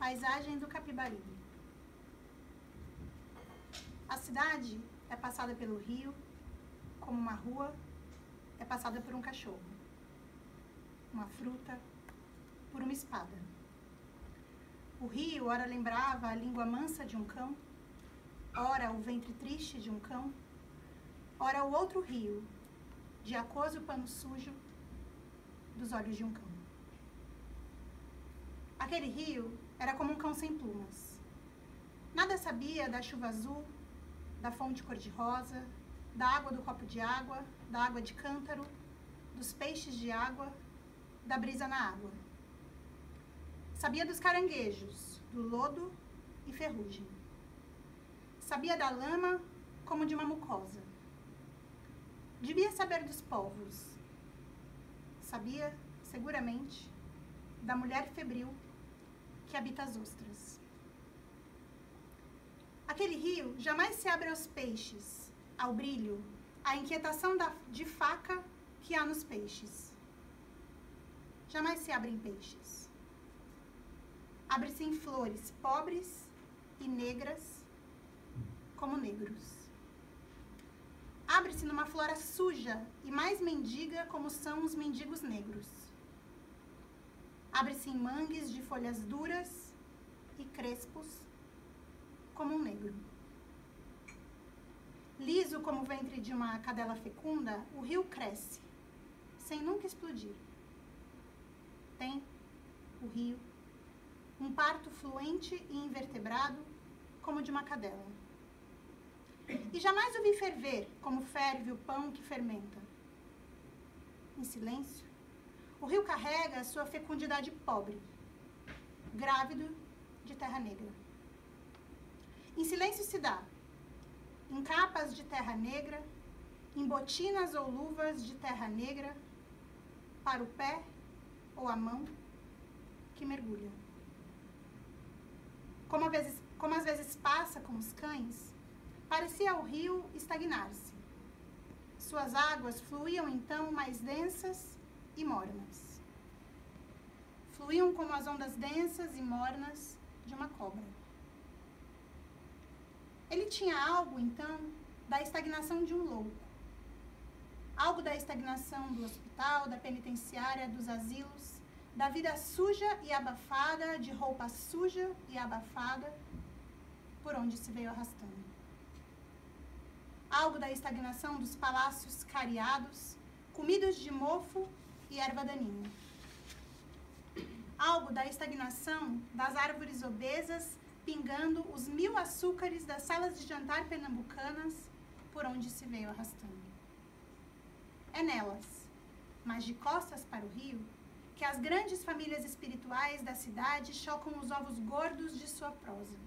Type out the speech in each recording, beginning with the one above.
Paisagem do Capibaribe. A cidade é passada pelo rio, como uma rua é passada por um cachorro, uma fruta por uma espada. O rio ora lembrava a língua mansa de um cão, ora o ventre triste de um cão, ora o outro rio, de aquoso pano sujo dos olhos de um cão. Aquele rio era como um cão sem plumas. Nada sabia da chuva azul, da fonte cor-de-rosa, da água do copo de água, da água de cântaro, dos peixes de água, da brisa na água. Sabia dos caranguejos, do lodo e ferrugem. Sabia da lama como de uma mucosa. Devia saber dos povos. Sabia, seguramente, da mulher febril que habita as ostras. Aquele rio jamais se abre aos peixes, ao brilho, à inquietação de faca que há nos peixes. Jamais se abre em peixes. Abre-se em flores pobres e negras como negros. Abre-se numa flora suja e mais mendiga como são os mendigos negros. Abre-se em mangues de folhas duras e crespos como um negro. Liso como o ventre de uma cadela fecunda, o rio cresce, sem nunca explodir. Tem, o rio, um parto fluente e invertebrado como de uma cadela. E jamais o vi ferver como ferve o pão que fermenta. Em silêncio, o rio carrega a sua fecundidade pobre, grávido de terra negra. Em silêncio se dá, em capas de terra negra, em botinas ou luvas de terra negra, para o pé ou a mão que mergulha. Como às vezes passa com os cães, parecia o rio estagnar-se. Suas águas fluíam então mais densas e mornas. Fluíam como as ondas densas e mornas de uma cobra. Ele tinha algo, então, da estagnação de um louco. Algo da estagnação do hospital, da penitenciária, dos asilos, da vida suja e abafada, de roupa suja e abafada, por onde se veio arrastando. Algo da estagnação dos palácios cariados, comidos de mofo e erva daninha. Algo da estagnação das árvores obesas, pingando os 1000 açúcares das salas de jantar pernambucanas, por onde se veio arrastando. É nelas, mas de costas para o rio, que as grandes famílias espirituais da cidade chocam os ovos gordos de sua prosa.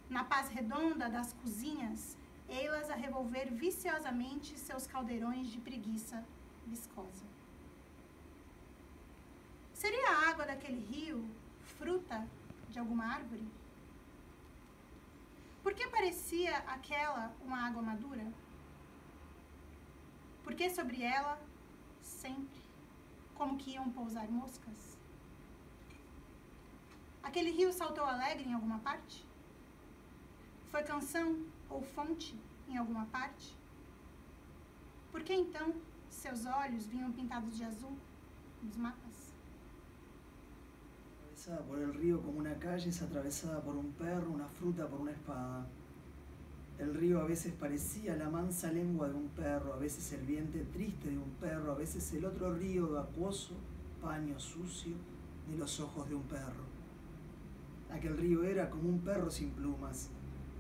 Na paz redonda das cozinhas, ei-las a revolver viciosamente seus caldeirões de preguiça viscosa. Seria a água daquele rio fruta de alguma árvore? Por que parecia aquela uma água madura? Por que sobre ela, sempre, como que iam pousar moscas? Aquele rio saltou alegre em alguma parte? Foi canção ou fonte em alguma parte? Por que então seus olhos vinham pintados de azul nos mapas? Atravesada por el río como una calle es atravesada por un perro, una fruta, por una espada. El río a veces parecía la mansa lengua de un perro, a veces el vientre triste de un perro, a veces el otro río acuoso, paño sucio de los ojos de un perro. Aquel río era como un perro sin plumas.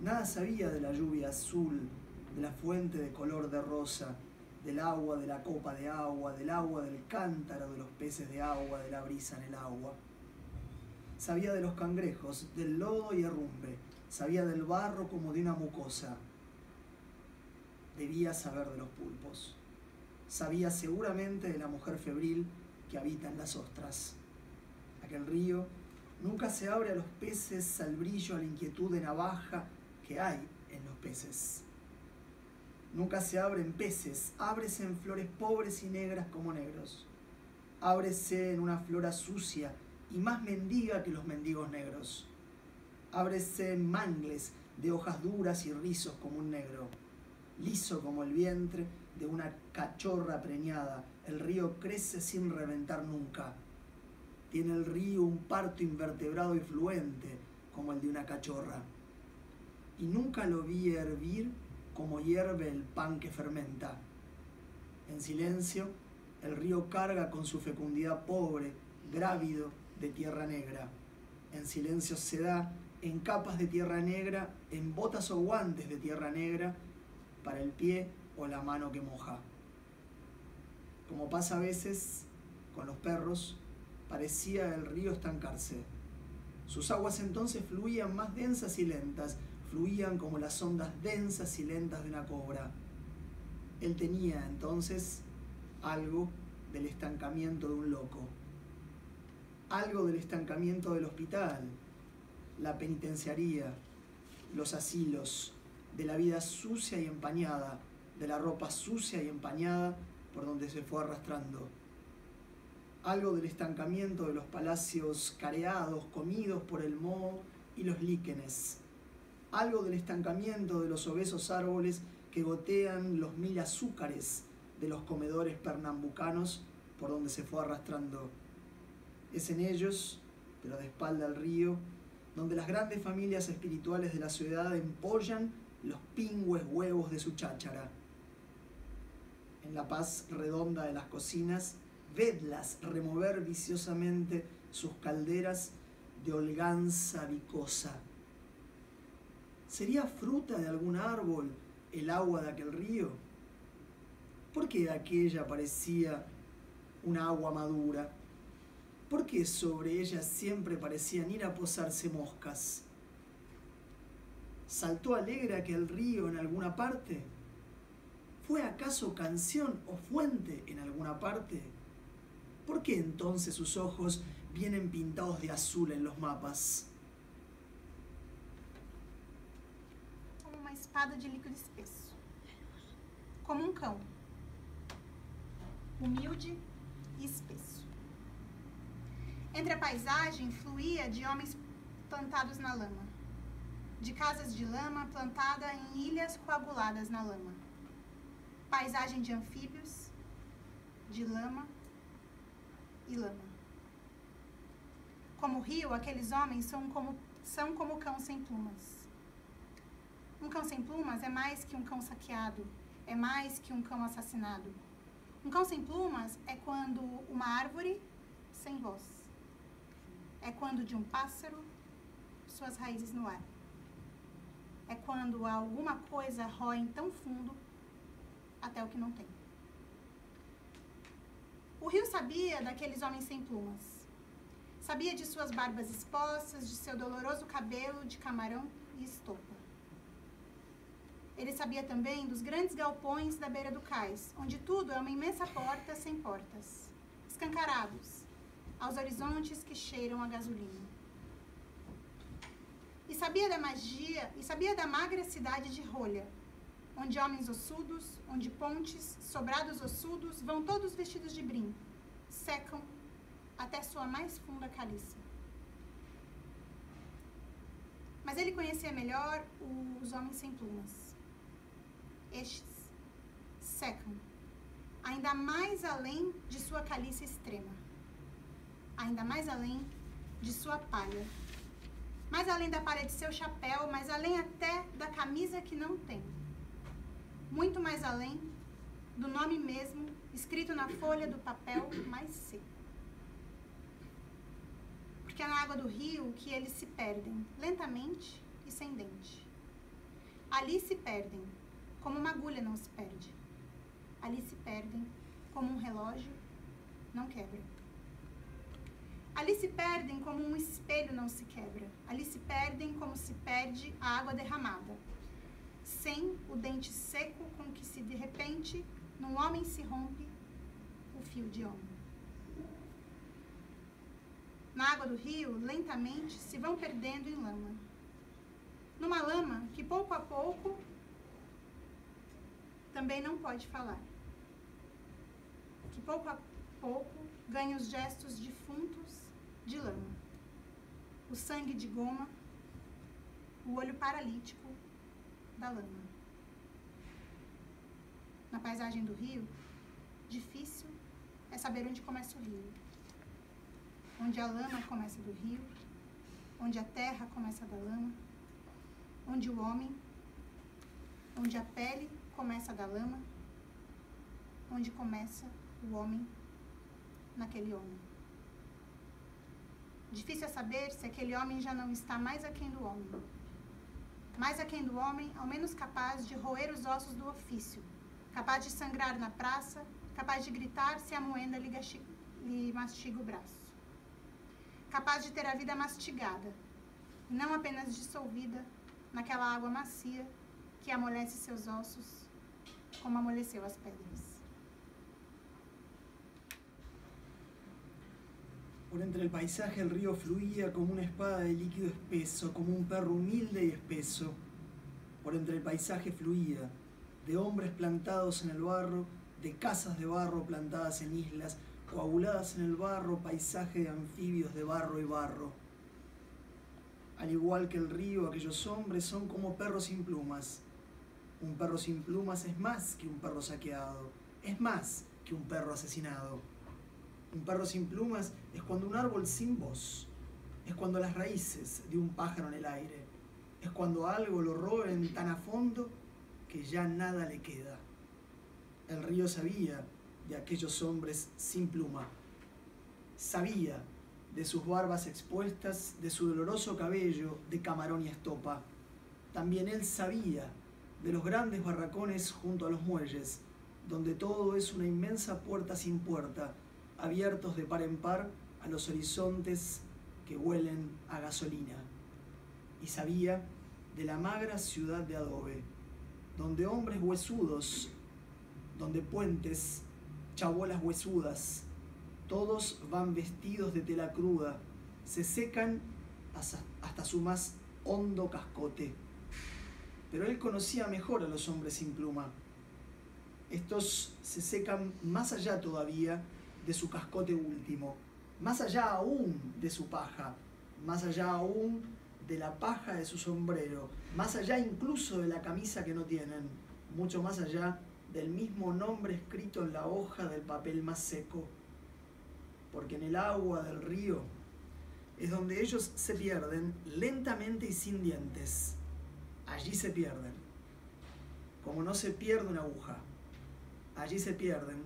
Nada sabía de la lluvia azul, de la fuente de color de rosa, del agua de la copa de agua, del agua del cántaro, de los peces de agua, de la brisa en el agua. Sabía de los cangrejos, del lodo y herrumbre, sabía del barro como de una mucosa. Debía saber de los pulpos. Sabía seguramente de la mujer febril que habita en las ostras. Aquel río nunca se abre a los peces al brillo, a la inquietud de navaja que hay en los peces. Nunca se abre en peces, ábrese en flores pobres y negras como negros. Ábrese en una flora sucia y más mendiga que los mendigos negros. Ábrese en mangles de hojas duras y rizos como un negro, liso como el vientre de una cachorra preñada. El río crece sin reventar nunca. Tiene el río un parto invertebrado y fluente como el de una cachorra. Y nunca lo vi hervir como hierve el pan que fermenta. En silencio, el río carga con su fecundidad pobre, grávido, de tierra negra. En silencio se da en capas de tierra negra, en botas o guantes de tierra negra, para el pie o la mano que moja. Como pasa a veces con los perros, parecía el río estancarse. Sus aguas entonces fluían más densas y lentas, fluían como las ondas densas y lentas de una cobra. Él tenía entonces algo del estancamiento de un loco, algo del estancamiento del hospital, la penitenciaría, los asilos, de la vida sucia y empañada, de la ropa sucia y empañada por donde se fue arrastrando. Algo del estancamiento de los palacios careados, comidos por el moho y los líquenes. Algo del estancamiento de los obesos árboles que gotean los 1000 azúcares de los comedores pernambucanos por donde se fue arrastrando. Es en ellos, pero de espalda al río, donde las grandes familias espirituales de la ciudad empollan los pingües huevos de su cháchara. En la paz redonda de las cocinas, vedlas remover viciosamente sus calderas de holganza vicosa. ¿Sería fruta de algún árbol el agua de aquel río? ¿Por qué aquella parecía una agua madura? ¿Por qué sobre ella siempre parecían ir a posarse moscas? ¿Saltó alegre aquel río en alguna parte? ¿Fue acaso canción o fuente en alguna parte? ¿Por qué entonces sus ojos vienen pintados de azul en los mapas? Como uma espada de líquido espesso. Como um cão. Humilde e espesso. Entre a paisagem fluía de homens plantados na lama, de casas de lama plantada em ilhas coaguladas na lama. Paisagem de anfíbios, de lama e lama. Como o rio, aqueles homens são como cão sem plumas. Um cão sem plumas é mais que um cão saqueado, é mais que um cão assassinado. Um cão sem plumas é quando uma árvore sem voz. É quando de um pássaro suas raízes no ar. É quando alguma coisa rói tão fundo até o que não tem. O rio sabia daqueles homens sem plumas. Sabia de suas barbas expostas, de seu doloroso cabelo de camarão e estopa. Ele sabia também dos grandes galpões da beira do cais, onde tudo é uma imensa porta sem portas, escancarados, aos horizontes que cheiram a gasolina. E sabia da magia, e sabia da magra cidade de Rolha, onde homens ossudos, onde pontes, sobrados ossudos, vão todos vestidos de brim, secam até sua mais funda caliça. Mas ele conhecia melhor os homens sem plumas. Estes secam, ainda mais além de sua caliça extrema, ainda mais além de sua palha, mais além da palha de seu chapéu, mais além até da camisa que não tem, muito mais além do nome mesmo escrito na folha do papel mais seco. Porque é na água do rio que eles se perdem, lentamente e sem dente. Ali se perdem, como uma agulha não se perde. Ali se perdem, como um relógio não quebra. Ali se perdem como um espelho não se quebra. Ali se perdem como se perde a água derramada, sem o dente seco com que se de repente, num homem se rompe o fio de homem. Na água do rio, lentamente, se vão perdendo em lama. Numa lama que pouco a pouco também não pode falar. Que pouco a pouco ganha os gestos defuntos de lama, o sangue de goma, o olho paralítico da lama. Na paisagem do rio, difícil é saber onde começa o rio, onde a lama começa do rio, onde a terra começa da lama, onde o homem, onde a pele começa da lama, onde começa o homem naquele homem. Difícil é saber se aquele homem já não está mais aquém do homem. Mais aquém do homem, ao menos capaz de roer os ossos do ofício, capaz de sangrar na praça, capaz de gritar se a moenda lhe mastiga o braço. Capaz de ter a vida mastigada, e não apenas dissolvida naquela água macia que amolece seus ossos, como amoleceu as pedras. Por entre el paisaje el río fluía como una espada de líquido espeso, como un perro humilde y espeso. Por entre el paisaje fluía, de hombres plantados en el barro, de casas de barro plantadas en islas, coaguladas en el barro, paisaje de anfibios de barro y barro. Al igual que el río, aquellos hombres son como perros sin plumas. Un perro sin plumas es más que un perro saqueado, es más que un perro asesinado. Un perro sin plumas es cuando un árbol sin voz, es cuando las raíces de un pájaro en el aire, es cuando algo lo roben tan a fondo que ya nada le queda. El río sabía de aquellos hombres sin pluma, sabía de sus barbas expuestas, de su doloroso cabello de camarón y estopa. También él sabía de los grandes barracones junto a los muelles, donde todo es una inmensa puerta sin puerta, abiertos de par en par a los horizontes que huelen a gasolina. Y sabía de la magra ciudad de adobe, donde hombres huesudos, donde puentes, chabolas huesudas, todos van vestidos de tela cruda, se secan hasta su más hondo cascote. Pero él conocía mejor a los hombres sin pluma. Estos se secan más allá todavía de su cascote último, más allá aún de su paja, más allá aún de la paja de su sombrero, más allá incluso de la camisa que no tienen, mucho más allá del mismo nombre escrito en la hoja del papel más seco. Porque en el agua del río es donde ellos se pierden lentamente y sin dientes. Allí se pierden, como no se pierde una aguja. Allí se pierden,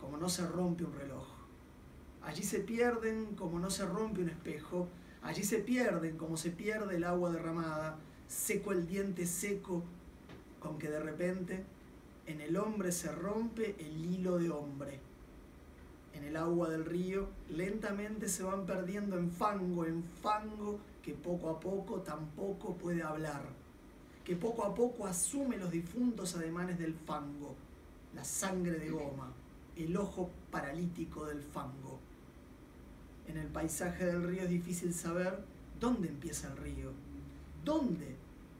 como no se rompe un reloj. Allí se pierden, como no se rompe un espejo. Allí se pierden, como se pierde el agua derramada, seco el diente seco, con que de repente en el hombre se rompe el hilo de hombre. En el agua del río lentamente se van perdiendo en fango que poco a poco tampoco puede hablar, que poco a poco asume los difuntos ademanes del fango, la sangre de goma, el ojo paralítico del fango. En el paisaje del río es difícil saber dónde empieza el río, dónde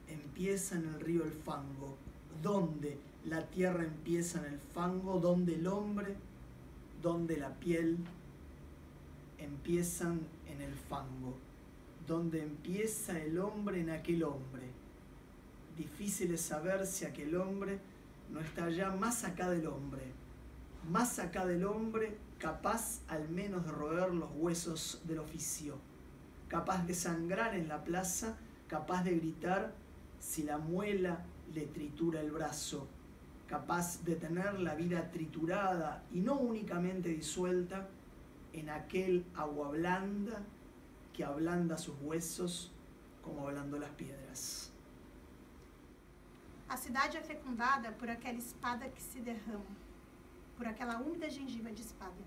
empieza en el río el fango, dónde la tierra empieza en el fango, dónde el hombre, dónde la piel empiezan en el fango, dónde empieza el hombre en aquel hombre. Difícil es saber si aquel hombre no está ya más acá del hombre, capaz al menos de roer los huesos del oficio, capaz de sangrar en la plaza, capaz de gritar si la muela le tritura el brazo, capaz de tener la vida triturada y no únicamente disuelta en aquel agua blanda que ablanda sus huesos como ablandó las piedras. A cidade é fecundada por aquela espada que se derrama, por aquela úmida gengiva de espada.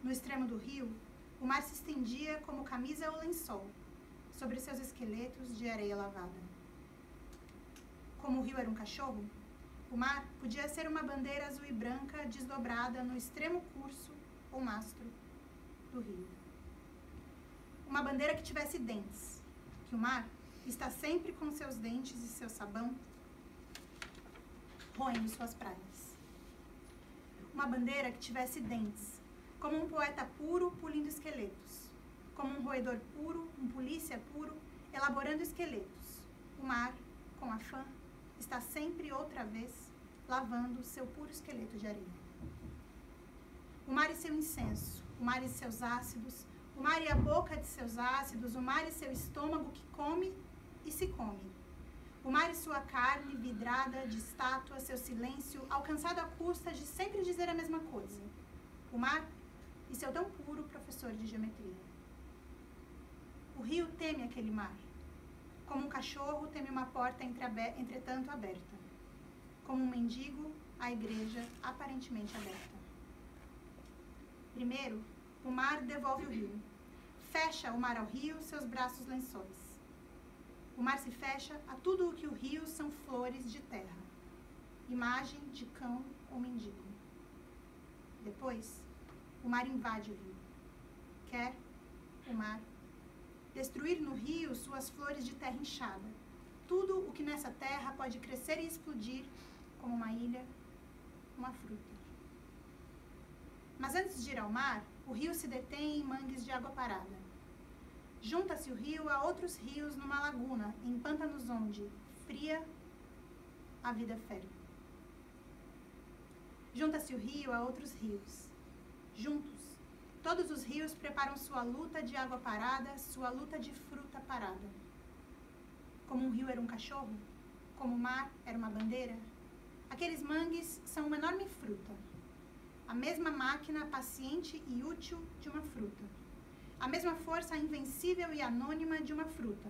No extremo do rio, o mar se estendia como camisa ou lençol, sobre seus esqueletos de areia lavada. Como o rio era um cachorro, o mar podia ser uma bandeira azul e branca desdobrada no extremo curso ou mastro do rio. Uma bandeira que tivesse dentes, que o mar está sempre com seus dentes e seu sabão roendo suas praias. Uma bandeira que tivesse dentes, como um poeta puro pulindo esqueletos, como um roedor puro, um polícia puro, elaborando esqueletos. O mar, com afã, está sempre outra vez lavando seu puro esqueleto de areia. O mar e seu incenso, o mar e seus ácidos, o mar e a boca de seus ácidos, o mar e seu estômago que come e se come. O mar e sua carne vidrada de estátua, seu silêncio, alcançado à custa de sempre dizer a mesma coisa. O mar e seu tão puro professor de geometria. O rio teme aquele mar. Como um cachorro teme uma porta entretanto aberta. Como um mendigo, a igreja aparentemente aberta. Primeiro, o mar devolve o rio. Fecha o mar ao rio seus braços lençóis. O mar se fecha a tudo o que o rio são flores de terra. Imagem de cão ou mendigo. Depois, o mar invade o rio. Quer o mar destruir no rio suas flores de terra inchada. Tudo o que nessa terra pode crescer e explodir como uma ilha, uma fruta. Mas antes de ir ao mar, o rio se detém em mangues de água parada. Junta-se o rio a outros rios numa laguna, em pântanos onde, fria, a vida fere. Junta-se o rio a outros rios. Juntos, todos os rios preparam sua luta de água parada, sua luta de fruta parada. Como um rio era um cachorro, como o mar era uma bandeira, aqueles mangues são uma enorme fruta. A mesma máquina paciente e útil de uma fruta. A mesma força invencível e anônima de uma fruta,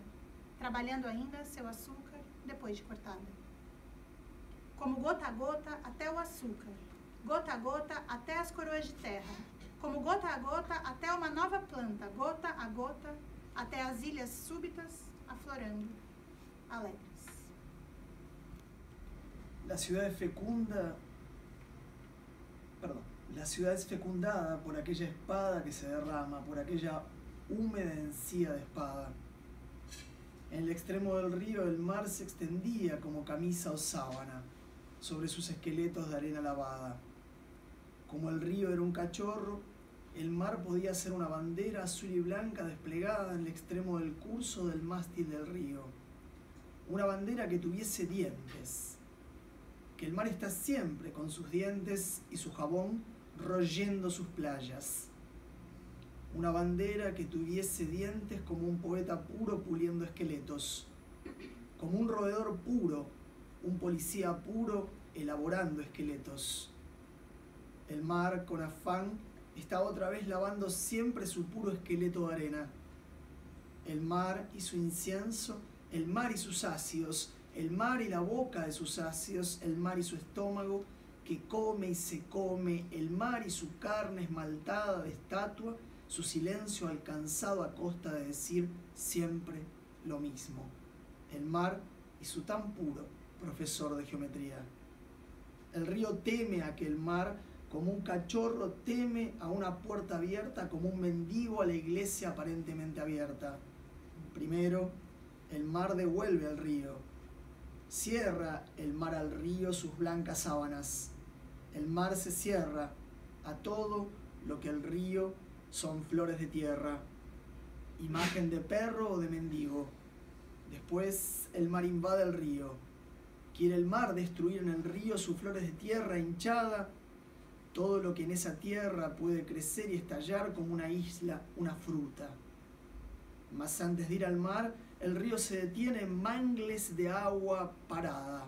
trabalhando ainda seu açúcar depois de cortada. Como gota a gota até o açúcar, gota a gota até as coroas de terra, como gota a gota até uma nova planta, gota a gota até as ilhas súbitas aflorando, alegres. La ciudad es fecundada por aquella espada que se derrama, por aquella húmeda encía de espada. En el extremo del río el mar se extendía como camisa o sábana sobre sus esqueletos de arena lavada. Como el río era un cachorro, el mar podía ser una bandera azul y blanca desplegada en el extremo del curso del mástil del río. Una bandera que tuviese dientes. Que el mar está siempre con sus dientes y su jabón royendo sus playas. Una bandera que tuviese dientes como un poeta puro puliendo esqueletos. Como un roedor puro, un policía puro elaborando esqueletos. El mar, con afán, está otra vez lavando siempre su puro esqueleto de arena. El mar y su incienso, el mar y sus ácidos, el mar y la boca de sus ácidos, el mar y su estómago, que come y se come, el mar y su carne esmaltada de estatua, su silencio alcanzado a costa de decir siempre lo mismo. El mar y su tan puro profesor de geometría. El río teme a aquel mar como un cachorro teme a una puerta abierta, como un mendigo a la iglesia aparentemente abierta. Primero, el mar devuelve al río. Cierra el mar al río sus blancas sábanas. El mar se cierra a todo lo que el río son flores de tierra, imagen de perro o de mendigo. Después el mar invade el río. Quiere el mar destruir en el río sus flores de tierra hinchada, todo lo que en esa tierra puede crecer y estallar como una isla, una fruta. Mas antes de ir al mar, el río se detiene en mangles de agua parada.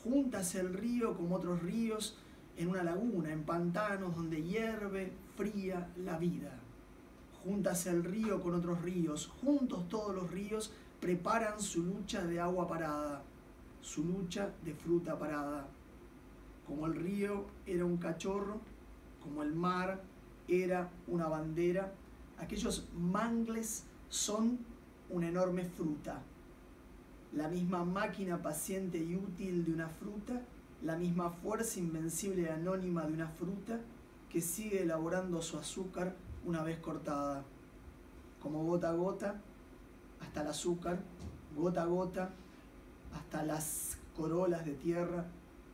Júntase el río como otros ríos en una laguna, en pantanos donde hierve fría la vida. Júntase el río con otros ríos, juntos todos los ríos preparan su lucha de agua parada, su lucha de fruta parada. Como el río era un cachorro, como el mar era una bandera, aquellos mangles son una enorme fruta. La misma máquina paciente y útil de una fruta, la misma fuerza invencible y anónima de una fruta que sigue elaborando su azúcar una vez cortada. Como gota a gota, hasta el azúcar, gota a gota, hasta las corolas de tierra,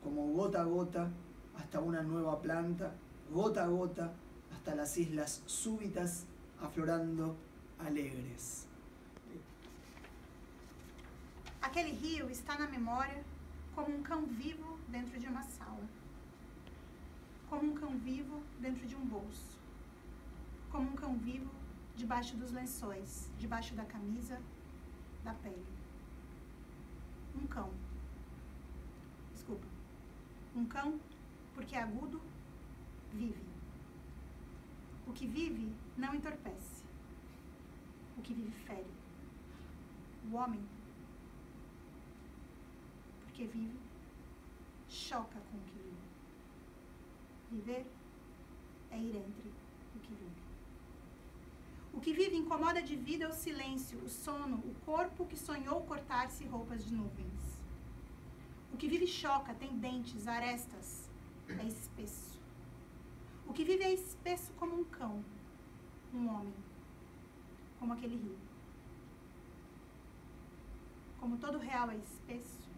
como gota a gota, hasta una nueva planta, gota a gota, hasta las islas súbitas, aflorando alegres. Aquele rio está na memória como um cão vivo dentro de uma sala. Como um cão vivo dentro de um bolso. Como um cão vivo debaixo dos lençóis, debaixo da camisa, da pele. Um cão. Desculpa. Um cão, porque é agudo, vive. O que vive não entorpece. O que vive fere. O homem, porque vive, choca com o que vive. Viver é ir entre o que vive. O que vive incomoda de vida o silêncio, o sono, o corpo que sonhou cortar-se roupas de nuvens. O que vive choca, tem dentes, arestas, é espesso. O que vive é espesso como um cão, um homem, como aquele rio. Como todo real é espesso,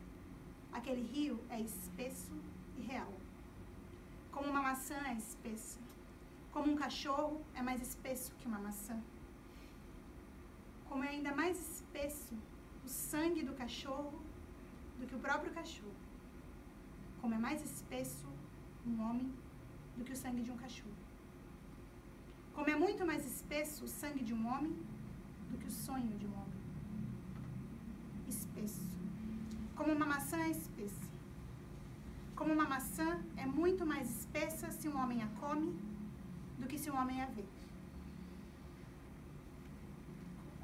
aquele rio é espesso e real. Como uma maçã é espessa, como um cachorro é mais espesso que uma maçã. Como é ainda mais espesso o sangue do cachorro do que o próprio cachorro. Como é mais espesso um homem do que o sangue de um cachorro. Como é muito mais espesso o sangue de um homem do que o sonho de um homem. Espesso. Como uma maçã é espessa. Como uma maçã é muito mais espessa se um homem a come do que se um homem a vê.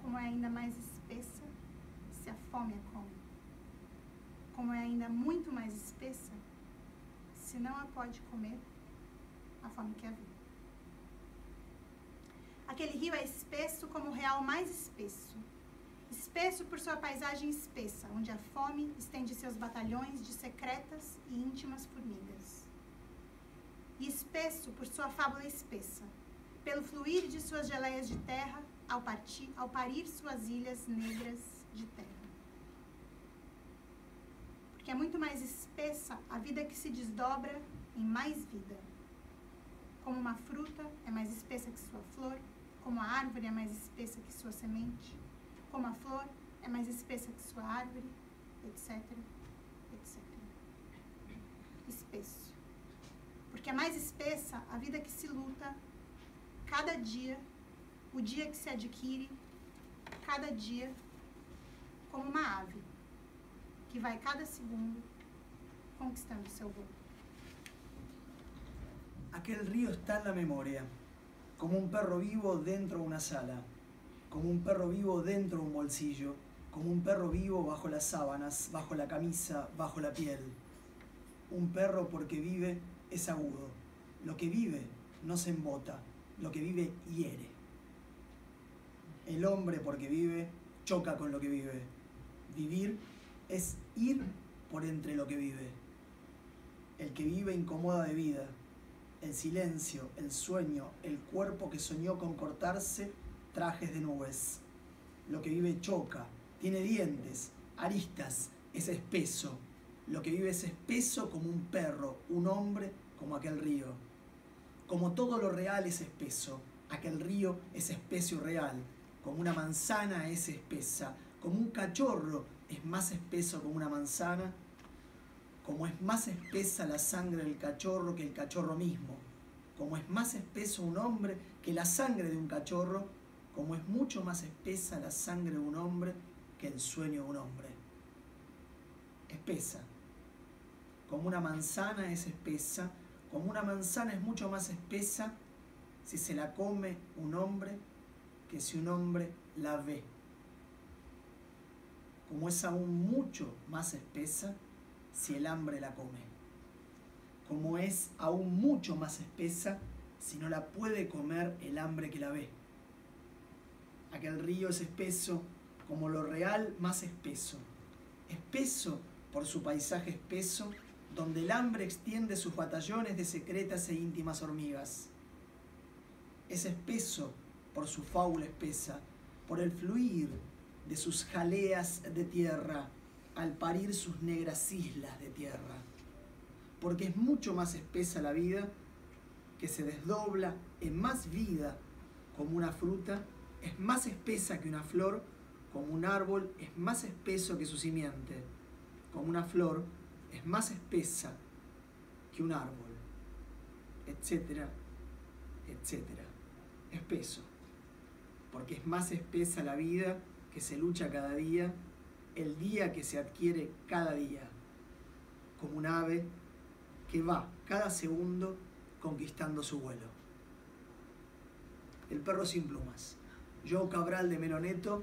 Como é ainda mais espessa se a fome a come. Como é ainda muito mais espessa se não a pode comer a fome que a vê. Aquele rio é espesso como o real mais espesso. Espesso por sua paisagem espessa, onde a fome estende seus batalhões de secretas e íntimas formigas. E espesso por sua fábula espessa, pelo fluir de suas geleias de terra, ao parir suas ilhas negras de terra. Porque é muito mais espessa a vida que se desdobra em mais vida. Como uma fruta é mais espessa que sua flor, como a árvore é mais espessa que sua semente, como a flor é mais espessa que sua árvore, etc, etc. Espesso. Porque é mais espessa a vida que se luta cada dia, o dia que se adquire, cada dia, como uma ave, que vai cada segundo conquistando seu voo. Aquel río está en la memoria, como un perro vivo dentro de una sala, como un perro vivo dentro de un bolsillo, como un perro vivo bajo las sábanas, bajo la camisa, bajo la piel. Un perro porque vive es agudo. Lo que vive no se embota, lo que vive hiere. El hombre porque vive choca con lo que vive. Vivir es ir por entre lo que vive. El que vive incomoda de vida. El silencio, el sueño, el cuerpo que soñó con cortarse trajes de nubes. Lo que vive choca, tiene dientes, aristas, es espeso. Lo que vive es espeso como un perro, un hombre como aquel río. Como todo lo real es espeso, aquel río es espeso y real. Como una manzana es espesa, como un cachorro es más espeso como una manzana. Como es más espesa la sangre del cachorro que el cachorro mismo. Como es más espeso un hombre que la sangre de un cachorro. Como es mucho más espesa la sangre de un hombre que el sueño de un hombre. Espesa. Como una manzana es espesa. Como una manzana es mucho más espesa si se la come un hombre que si un hombre la ve. Como es aún mucho más espesa si el hambre la come. Como es aún mucho más espesa si no la puede comer el hambre que la ve. Aquel río es espeso como lo real más espeso. Espeso por su paisaje espeso, donde el hambre extiende sus batallones de secretas e íntimas hormigas. Es espeso por su fábula espesa, por el fluir de sus jaleas de tierra, al parir sus negras islas de tierra. Porque es mucho más espesa la vida que se desdobla en más vida como una fruta, es más espesa que una flor, como un árbol es más espeso que su simiente, como una flor es más espesa que un árbol, etcétera, etcétera. Espeso, porque es más espesa la vida que se lucha cada día, el día que se adquiere cada día, como un ave que va cada segundo conquistando su vuelo. El perro sin plumas. Joe Cabral de Meloneto.